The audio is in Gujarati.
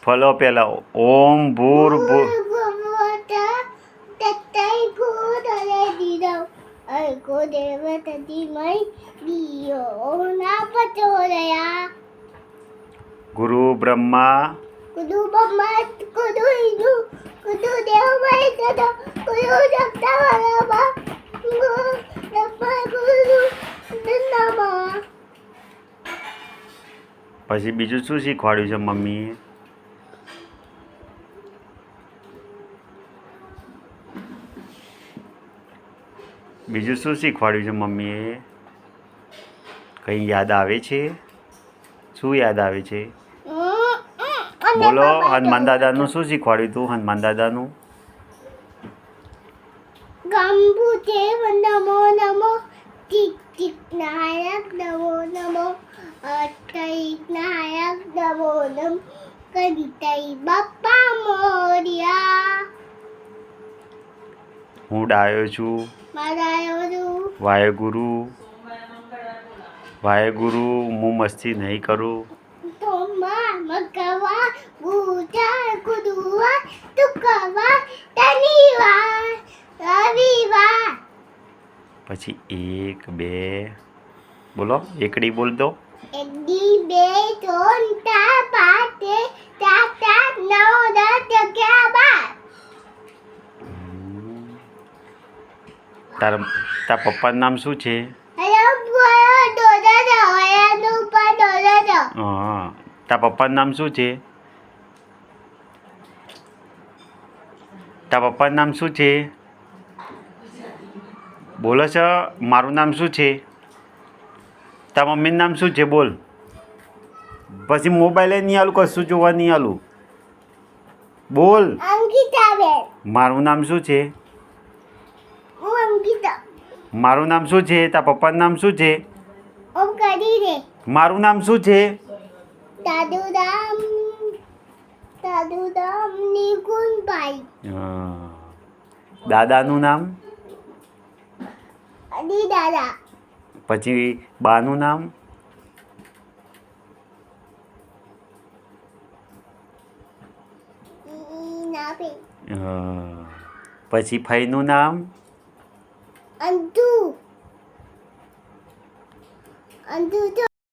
ફલો પહેલા ઓમ ભૂર ભૂ ગુરુ બ્રહ્મા પછી બીજું શું શીખવાડ્યું છે મમ્મીએ? બીજું શું શીખવાડ્યું છે મમ્મીએ? કંઈ યાદ આવે છે? શું યાદ આવે છે? બોલો. હનુમાન દાદાનું શું શીખવાડ્યું તું? હનુમાન દાદાનું નમો નમો ટીક ટીક નાયક નમો નમો અટૈક નાયક નમો નમો કવિતઈ બાપા મોર્યા. હું ડાયો છું. વાહેગુરુ વાહેગુરુ. હું મસ્તી નહીં કરું. મગવા ગુજા ગુરુવા તુકવા શનિવાર રવિવાર. પછી 1 2 બોલો. એકડી બોલ દો. 1 2 3 4 5 6 7 8 9 10 11 12. તારા પપ્પાનું નામ શું છે? હા. તારા પપ્પાનું નામ શું છે? તારા પપ્પાનું નામ શું છે? બોલો છે. મારું નામ શું છે? તારા મમ્મીનું નામ શું છે? બોલ. પછી મોબાઈલે નહીં આલું, કશું જોવા નહીં આલું. બોલ. મારું નામ શું છે? મારું નામ શું છે? તારા પપ્પાનું નામ શું છે? મારું નામ શું છે? દાદુરામ નિકુંજભાઈ. દાદાનું નામ? દાદા. પછી બાનું નામ? પછી ફઈનું નામ? અંતુ.